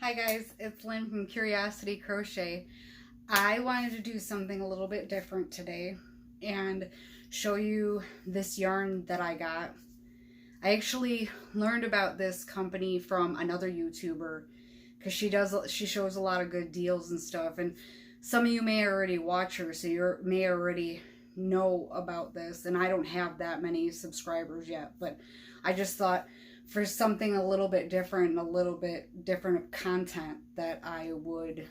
Hi guys, it's Lynn from Curiosity Crochet. I wanted to do something a little bit different today and show you this yarn that I got. I actually learned about this company from another YouTuber because she shows a lot of good deals and stuff, and some of you may already watch her, so you may already know about this, and I don't have that many subscribers yet, but I just thought for something a little bit different, a little bit different content, that I would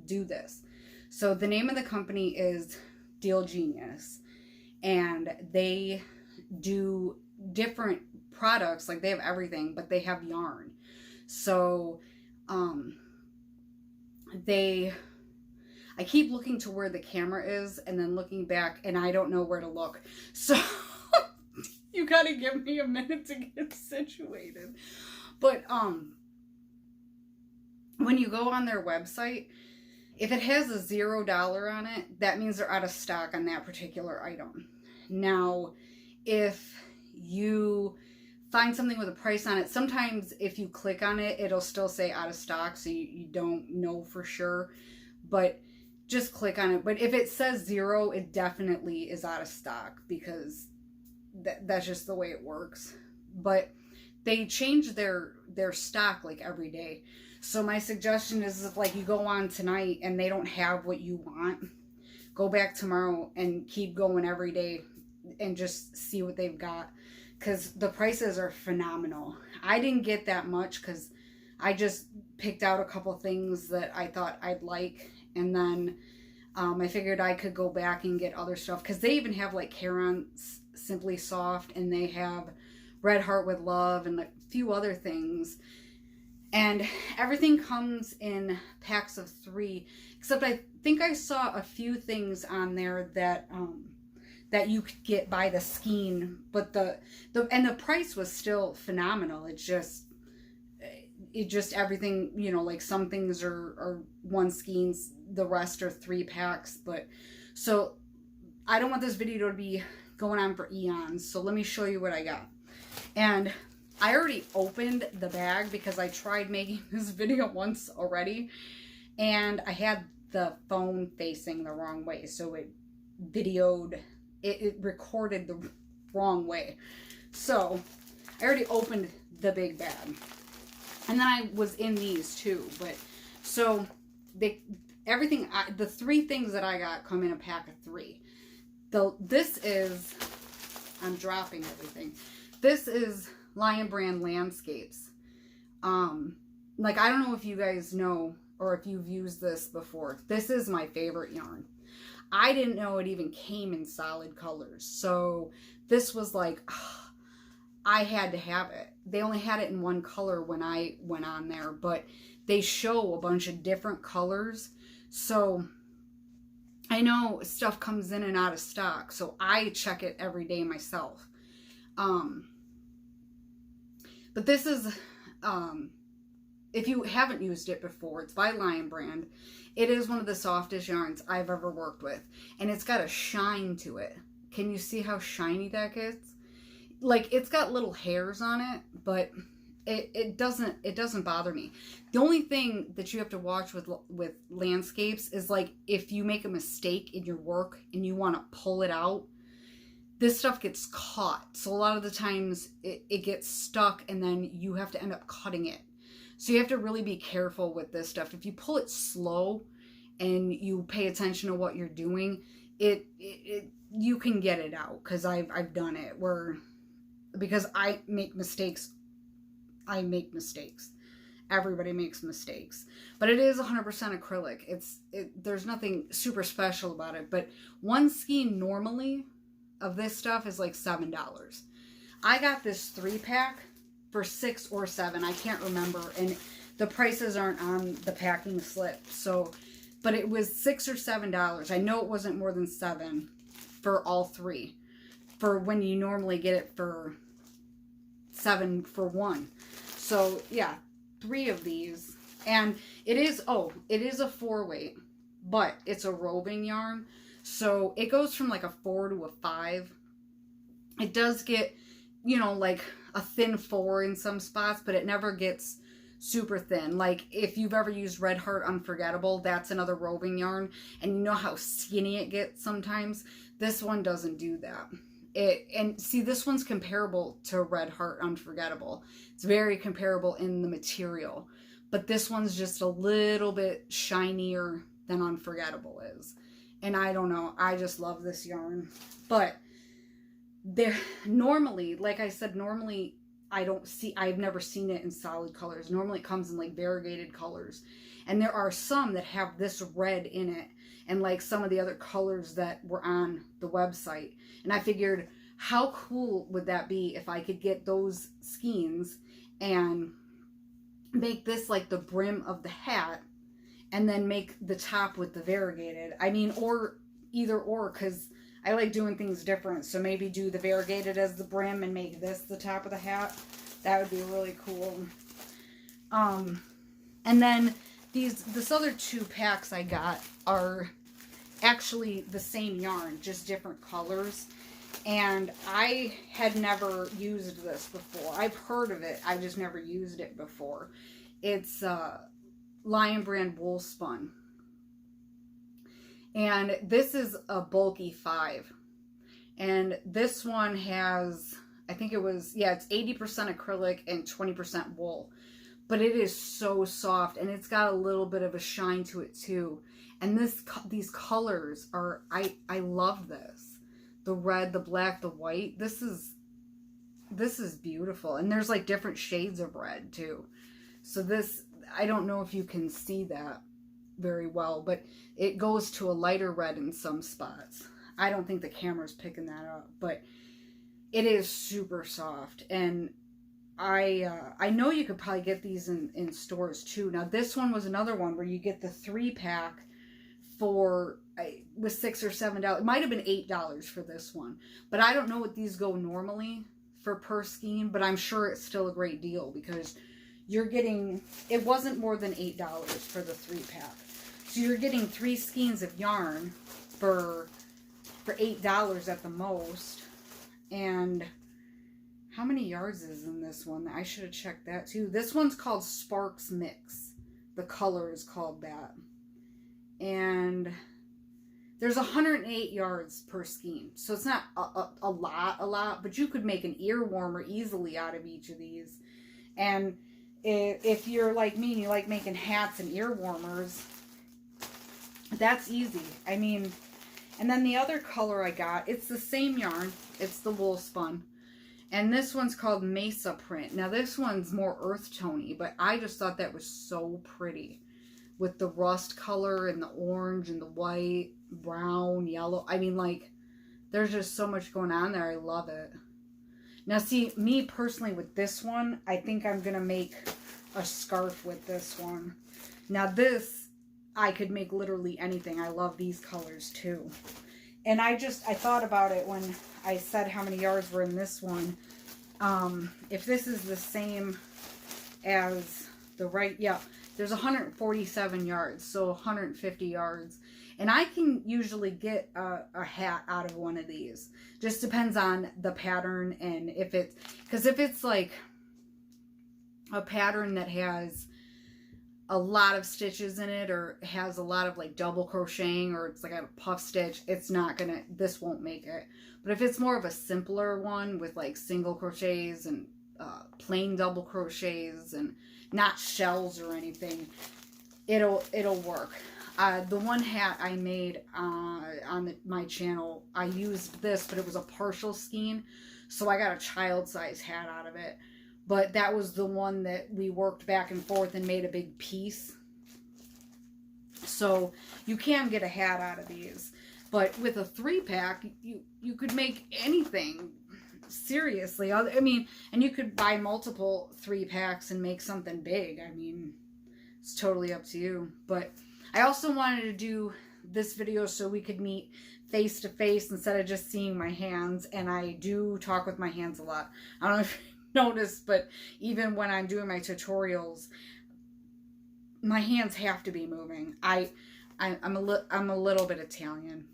do this. So the name of the company is Deal Genius, and they do different products. Like, they have everything, but they have yarn. So I keep looking to where the camera is and then looking back, and I don't know where to look. So you gotta give me a minute to get situated. But when you go on their website, if it has a $0 on it, that means they're out of stock on that particular item. Now, if you find something with a price on it, sometimes if you click on it, it'll still say out of stock, so you don't know for sure. But just click on it. But if it says 0, it definitely is out of stock, because that's just the way it works. But they change their stock like every day. So my suggestion is, if like you go on tonight and they don't have what you want, go back tomorrow and keep going every day and just see what they've got, because the prices are phenomenal. I didn't get that much because I just picked out a couple things that I thought I'd like, and then I figured I could go back and get other stuff, because they even have like Caron Simply Soft, and they have Red Heart with Love, and a few other things. And everything comes in packs of 3, except I think I saw a few things on there that that you could get by the skein, but the price was still phenomenal. It just everything, you know, like some things are 1 skeins, the rest are 3 packs. But so I don't want this video to be going on for eons, so let me show you what I got. And I already opened the bag because I tried making this video once already, and I had the phone facing the wrong way, so it recorded the wrong way. So I already opened the big bag, and then I was in these too. But so the 3 things that I got come in a pack of 3. This is, I'm dropping everything. This is Lion Brand Landscapes. Like, I don't know if you guys know or if you've used this before. This is my favorite yarn. I didn't know it even came in solid colors. So this was like, I had to have it. They only had it in 1 color when I went on there, but they show a bunch of different colors. So I know stuff comes in and out of stock, so I check it every day myself. But this is, if you haven't used it before, it's by Lion Brand. It is one of the softest yarns I've ever worked with, and it's got a shine to it. Can you see how shiny that gets? Like, it's got little hairs on it, but it doesn't bother me. The only thing that you have to watch with landscapes is, like, if you make a mistake in your work and you want to pull it out, this stuff gets caught. So a lot of the times it gets stuck, and then you have to end up cutting it. So you have to really be careful with this stuff. If you pull it slow and you pay attention to what you're doing, you can get it out, because I've done it because I make mistakes. Everybody makes mistakes. But it is 100% acrylic. There's nothing super special about it. But 1 skein normally of this stuff is like $7. I got this 3-pack for $6 or $7. I can't remember. And the prices aren't on the packing slip. So, but it was $6 or $7. I know it wasn't more than $7 for all 3. For when you normally get it for $7 for 1. So yeah, 3 of these. And it is a 4-weight, but it's a roving yarn. So it goes from like a 4 to a 5. It does get, you know, like a thin 4 in some spots, but it never gets super thin. Like if you've ever used Red Heart Unforgettable, that's another roving yarn, and you know how skinny it gets sometimes. This one doesn't do that. And see, this one's comparable to Red Heart Unforgettable. It's very comparable in the material, but this one's just a little bit shinier than Unforgettable is. And I don't know, I just love this yarn. But there, normally, like I said, normally I've never seen it in solid colors. Normally it comes in like variegated colors. And there are some that have this red in it, and like some of the other colors that were on the website. And I figured, how cool would that be if I could get those skeins and make this like the brim of the hat, and then make the top with the variegated. I mean, or either or, because I like doing things different. So maybe do the variegated as the brim and make this the top of the hat. That would be really cool. And then this other 2 packs I got are actually the same yarn, just different colors. And I had never used this before. I've heard of it, I just never used it before. It's Lion Brand Wool Spun. And this is a bulky 5. And this one has, I think it was, yeah, it's 80% acrylic and 20% wool. But it is so soft, and it's got a little bit of a shine to it too. And these colors are, I love this. The red, the black, the white. This is beautiful. And there's like different shades of red too. So this, I don't know if you can see that very well, but it goes to a lighter red in some spots. I don't think the camera's picking that up, but it is super soft. And I know you could probably get these in stores too. Now this one was another one where you get the 3-pack for with $6 or $7. It might have been $8 for this one, but I don't know what these go normally for per skein, but I'm sure it's still a great deal, because you're getting, it wasn't more than $8 for the 3-pack. So you're getting 3 skeins of yarn for $8 at the most. And how many yards is in this one? I should have checked that too. This one's called Sparks Mix. The color is called that. And there's 108 yards per skein. So it's not a lot, but you could make an ear warmer easily out of each of these. And if you're like me and you like making hats and ear warmers, that's easy. I mean, and then the other color I got, it's the same yarn. It's the wool spun. And this one's called Mesa Print. Now this one's more earth tony, but I just thought that was so pretty. With the rust color and the orange and the white, brown, yellow. I mean, like, there's just so much going on there. I love it. Now see, me personally with this one, I think I'm going to make a scarf with this one. Now this, I could make literally anything. I love these colors too. And I thought about it when I said how many yards were in this one. If this is the same as the right, yeah, there's 147 yards, so 150 yards. And I can usually get a hat out of one of these. Just depends on the pattern, and if it's, because if it's like a pattern that has a lot of stitches in it, or has a lot of like double crocheting, or it's like a puff stitch, it's not gonna, this won't make it. But if it's more of a simpler one with like single crochets and plain double crochets and not shells or anything, it'll work. The one hat I made on my channel, I used this, but it was a partial skein, so I got a child size hat out of it. But that was the one that we worked back and forth and made a big piece. So you can get a hat out of these. But with a 3-pack, you could make anything. Seriously. I mean, and you could buy multiple 3-packs and make something big. I mean, it's totally up to you. But I also wanted to do this video so we could meet face to face instead of just seeing my hands. And I do talk with my hands a lot. I don't know if notice, but even when I'm doing my tutorials, my hands have to be moving. I'm a little bit Italian,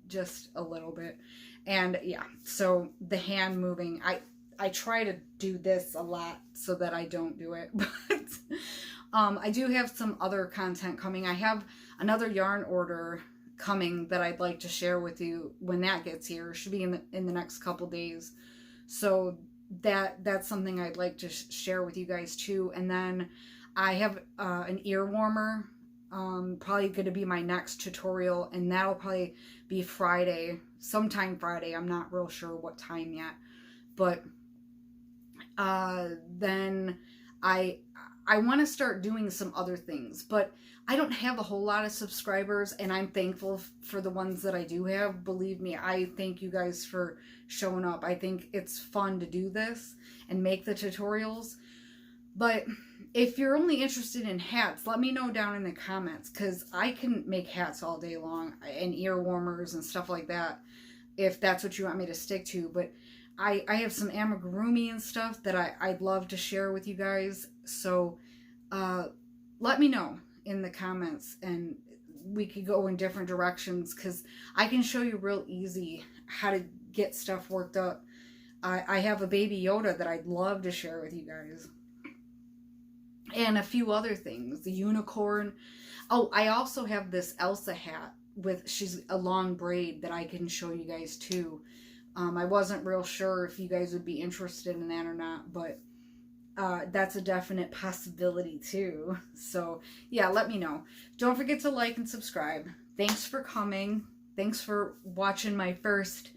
just a little bit, and yeah, so the hand moving, I try to do this a lot so that I don't do it, I do have some other content coming. I have another yarn order coming that I'd like to share with you when that gets here. It should be in the next couple days. So that's something I'd like to share with you guys too. And then I have an ear warmer, probably going to be my next tutorial, and that'll probably be Friday, sometime Friday. I'm not real sure what time yet, but then I want to start doing some other things, but I don't have a whole lot of subscribers, and I'm thankful for the ones that I do have. Believe me, I thank you guys for showing up. I think it's fun to do this and make the tutorials. But if you're only interested in hats, let me know down in the comments, because I can make hats all day long and ear warmers and stuff like that, if that's what you want me to stick to. But I have some amigurumi and stuff that I'd love to share with you guys. So let me know in the comments, and we could go in different directions, because I can show you real easy how to get stuff worked up. I have a baby Yoda that I'd love to share with you guys, and a few other things. The unicorn. Oh, I also have this Elsa hat with, she's a long braid that I can show you guys too. I wasn't real sure if you guys would be interested in that or not, but that's a definite possibility too. So yeah, let me know. Don't forget to like and subscribe. Thanks for coming. Thanks for watching my first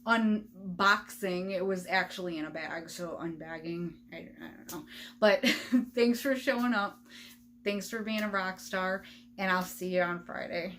unboxing. It was actually in a bag, so unbagging, I don't know. But thanks for showing up. Thanks for being a rock star, and I'll see you on Friday.